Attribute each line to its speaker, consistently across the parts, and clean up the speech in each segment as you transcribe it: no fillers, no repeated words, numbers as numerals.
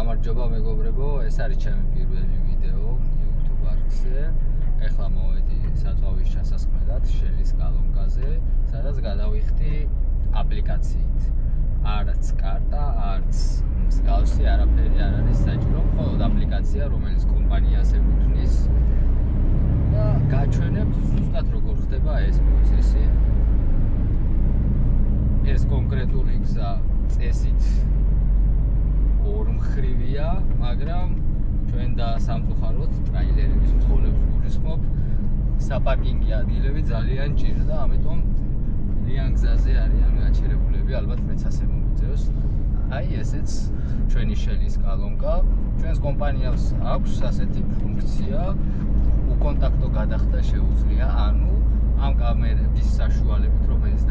Speaker 1: გამარჯობა მეგობრებო, ეს არის ჩემი პირველი ვიდეო YouTube არხზე. ეხლა მოვედი საწვავის ჩასასხმელად შელის კალონკაზე, სადაც გადავიხდი აპლიკაციით. არც კარტა, არც მსგავსი არაფერი არ არის საჭირო, მხოლოდ აპლიკაცია, რომელიც კომპანიას ეკუთვნის. და გაჩვენებთ ზუსტად როგორ ხდება ეს პროცესი. ეს კონკრეტული გზა წესით ორმხრივია, მაგრამ ჩვენ და სამწუხაროდ ტრაილერების მძღოლებს გულისხმობ, საპარკინგი ადგილები ძალიან ჭირდა, ამიტომ ძალიან გზაზე არიან გაჩერებულები, ალბათ მეც ასე მომიწევს. აი ესეც ჩვენი შელის კალონკა, ჩვენს კომპანიას აქვს ასეთი ფუნქცია, უკონტაქტო გადახდა შეუძლია, ანუ ამ კამერების საშუალებით, რომელიც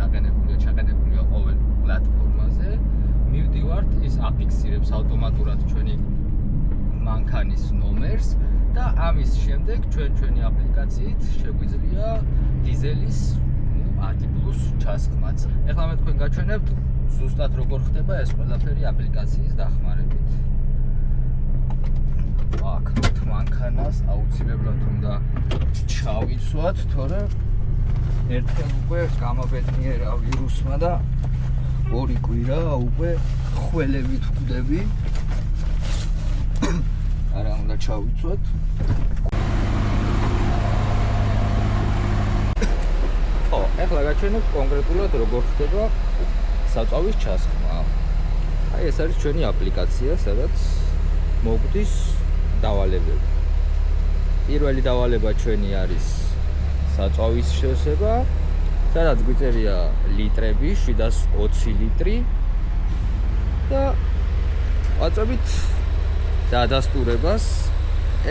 Speaker 1: ჩაყენებულია ყოველ პლატფორმაზე, მივდივართ, ის აფიქსირებს ავტომატურად ჩვენი მანქანის ნომერს და ამის შემდეგ ჩვენი აპლიკაციით შეგვიძლია დიზელის 10+ ჩასხმაც. ეხლა მე თქვენ გაჩვენებთ ზუსტად როგორ ხდება ეს ყველაფერი აპლიკაციის დახმარებით. ვაქნოთ მანქანას, აუცილებლად უნდა ჩავიცვათ, თორემ ერთხელ უკვე გამაბედნიერა ვირუსმა და ორი კვირა უკვე ხველებით ვკვდები. არა უნდა ჩავიცვათ. ეხლა გაჩვენებთ კონკრეტულად როგორ ხდება საწვავის ჩასხმა. აი ეს არის ჩვენი აპლიკაცია, სადაც მოგვდის დავალებები. პირველი დავალება ჩვენი არის საწვავის შევსება, სადაც გვიწერია ლიტრები, 720 ლიტრი და ვაწვევით დადასტურებას.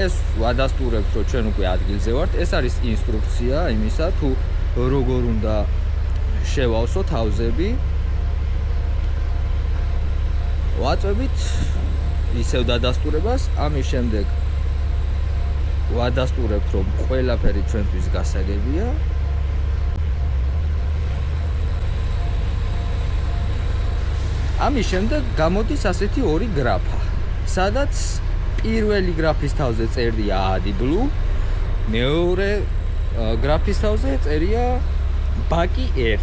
Speaker 1: ეს ვადასტურებთ, რომ ჩვენ უკვე ადგილზე ვართ. ეს არის ინსტრუქცია იმისა, თუ როგორ უნდა შევავსო თავზები. ვაწვევით ისევ დადასტურებას, ამის შემდეგ ვადასტურებთ, რომ ყველაფერი ჩვენთვის გასაგებია. ამის შემდეგ გამოდის ასეთი ორი გრაფა, სადაც პირველი გრაფის თავზე წერია AdBlue, მეორე გრაფის თავზე წერია ბაკი 1.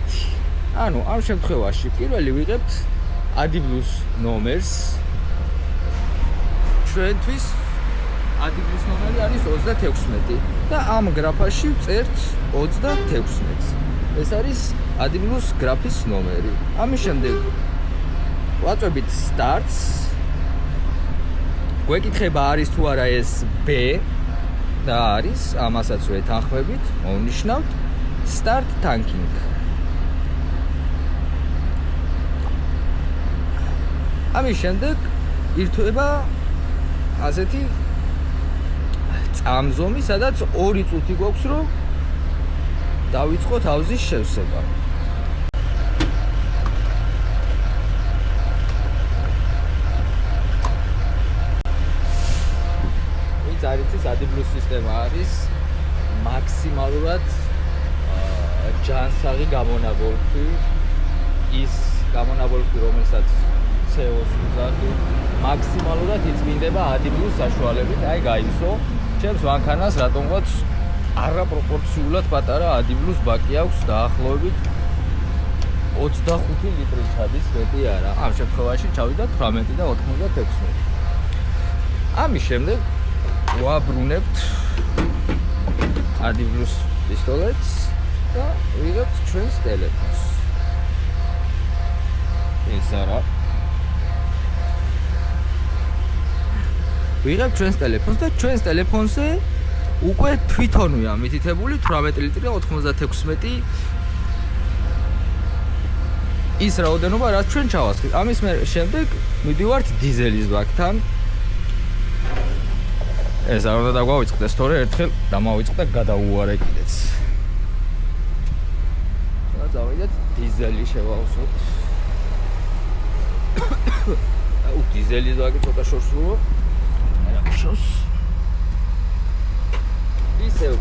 Speaker 1: ანუ ამ შემთხვევაში პირველი ვიღებთ AdBlue-ს ნომერს. ჩვენთვის AdBlue-ს ნომერი არის 36 და ამ გრაფაში ვწერთ 36-ს. ეს არის AdBlue-ს გრაფის ნომერი. ამის შემდეგ ვაწვევით Starts. გვეკითხება არის თუ არა ეს B და არის, ამასაც ვეთანხმებით, მოვნიშნავთ Start Tanking. ამის შემდეგ ირთვება ასეთი წამზომი, სადაც 2 წუთი გვაქვს, რომ დავიწყოთ ავზის შევსება. არიცის AdBlue სისტემა არის მაქსიმალურად ჯანსაღი გამონაბოლქვი, ის გამონაბოლქვი, რომელსაც CO-ს უძახი, მაქსიმალურად იწმინდება AdBlue საშუალებით. აი გაიცო, ჩემს მანქანას რატომღაც არაპროპორციულად პატარა AdBlue-ს ბაკი აქვს, დაახლოებით 25 ლიტრი ჩადის, მეტი არა. ამ შემთხვევაში ჩავიდა 18 და 96. ამის შემდეგ ვაბრუნებთ AdBlue-ს პისტოლეტს და ვიღებთ ჩვენს ტელეფონს. ეს არა. ვიღებთ ჩვენს ტელეფონს და ჩვენს ტელეფონზე უკვე თვითონვეა მითითებული 18 ლიტრი და 96 ის რაოდენობა, რაც ჩვენ ჩავასხით. ამის შემდეგ მივდივართ დიზელის ბაკთან. ეს არ უნდა დაგვავიწყდეს, თორე ერთხელ დამავიწყდა გადაუარე კიდეც. და დავიდეთ დიზელი შევავსოთ. დიზელის ბაკი ცოტა შორს რუო. არა შორს. ისევ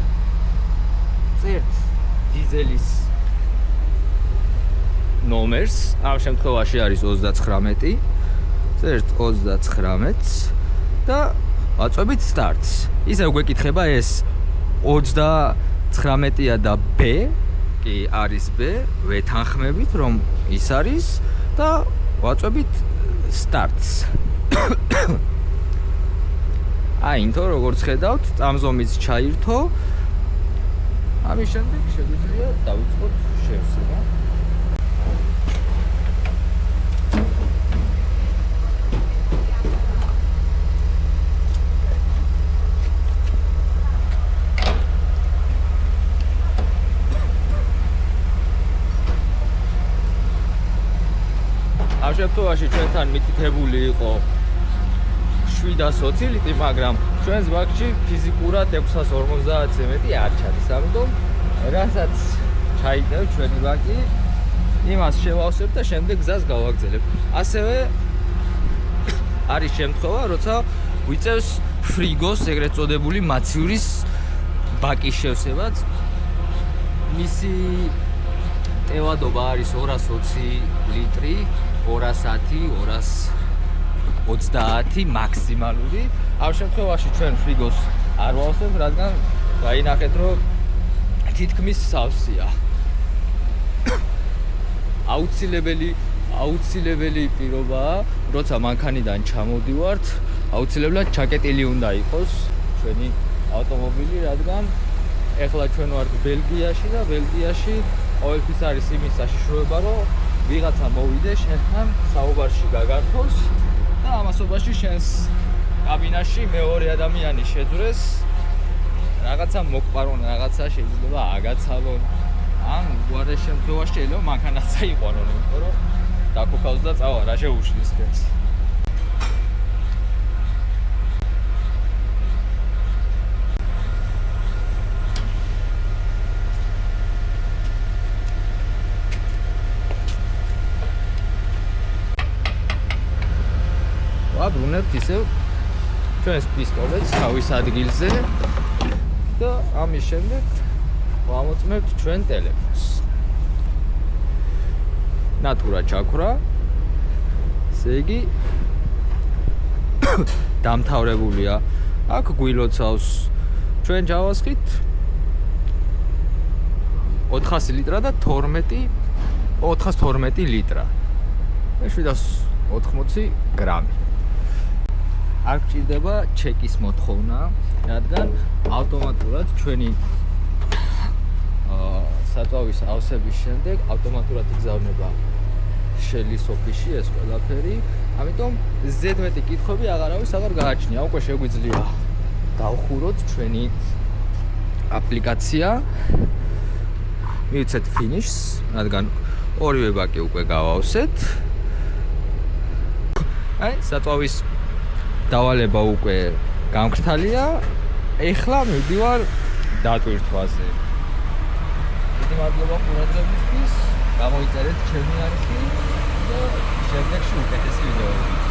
Speaker 1: წერთ დიზელის ნომერს, ამ შემთხვევაში არის 39. 1.39-ს და ვაწვევით starts. ისევ გვეკითხება ეს 39-ია და B კი არის B, ვეთანხმებით რომ ის არის და ვაწვევით starts. აინთო როგორც ხედავთ, წამზომიც ჩაირთო. ამის შემდეგ შეგვიძლია დავიწყოთ შევსება. ამ შემთხვევაში ჩვენთან მითითებული იყო 720 ლიტრი, მაგრამ ჩვენს ბაკში ფიზიკურად 650-ზე მეტი არ ჩადის. ამიტომ რასაც ჩაიდევ ჩვენი ბაკი, იმას შევავსებ და შემდეგ გზას გავაგრძელებ. ასევე არის შემთხვევა, როცა ვიწევს ფრიგოს, ეგრეთ წოდებული მაცივრის ბაკის შევსებაც. მისი ტევადობა არის 220 ლიტრი, 210, 230 მაქსიმალური. ამ შემთხვევაში ჩვენ ფრიგოს არ ვავსებთ, რადგან გაინახეთ, რომ თითქმის სავსეა. აუცილებელი პირობაა, როცა მანქანიდან ჩამოდივართ, აუცილებლად ჩაკეტილი უნდა იყოს ჩვენი ავტომობილი, რადგან ეხლა ჩვენ ვართ ბელგიაში და ბელგიაში ყოველთვის არის იმის საშიშროება, რომ ვიღაცა მოვიდეს შენთან საუბარში გაგართოს და ამასობაში შენს კაბინაში მეორე ადამიანი შეძვრეს, რაღაცა მოკპარონ, რაღაცა შეიძლება აგაცალონ. ან უარეს შემთხვევაში შეიძლება მანქანაც აიყვანონ, იმიტომ რომ დაქუქავს და წავა რა შეუშლის ხეს. ვაბრუნებთ ისევ ჩვენს პისტოლეტს თავის ადგილზე და ამის შემდეგ ვამოწმებთ ჩვენ ტელეფონს. ნატურა ჩაქვრა. ესე იგი დამთავრებულია. აქ გვილოცავს ჩვენ ჯავასხით 400 ლიტრა და 412 ლიტრა. 780 გრამი. არ გჭირდება ჩეკის მოთხოვნა, რადგან ავტომატურად ჩვენი საწვავის ავსების შემდეგ ავტომატურად იგზავნება შელის ოფისში ეს ყველაფერი. ამიტომ ზედმეტი კითხვები აღარავის აღარ გააჩნია. უკვე შეგვიძლია დავხუროთ ჩვენი აპლიკაცია. მივცეთ ფინიშს, რადგან ორივე ბაკი უკვე გავავსეთ. აი, საწვავის დავალება უკვე გამგრთალია. ეხლა მივდივარ დატვირთვაზე. დიდი მადლობა ყურადღებისთვის. გამოიწერეთ ჩემი არხი და შემდეგში უკეთესი ვიდეოები.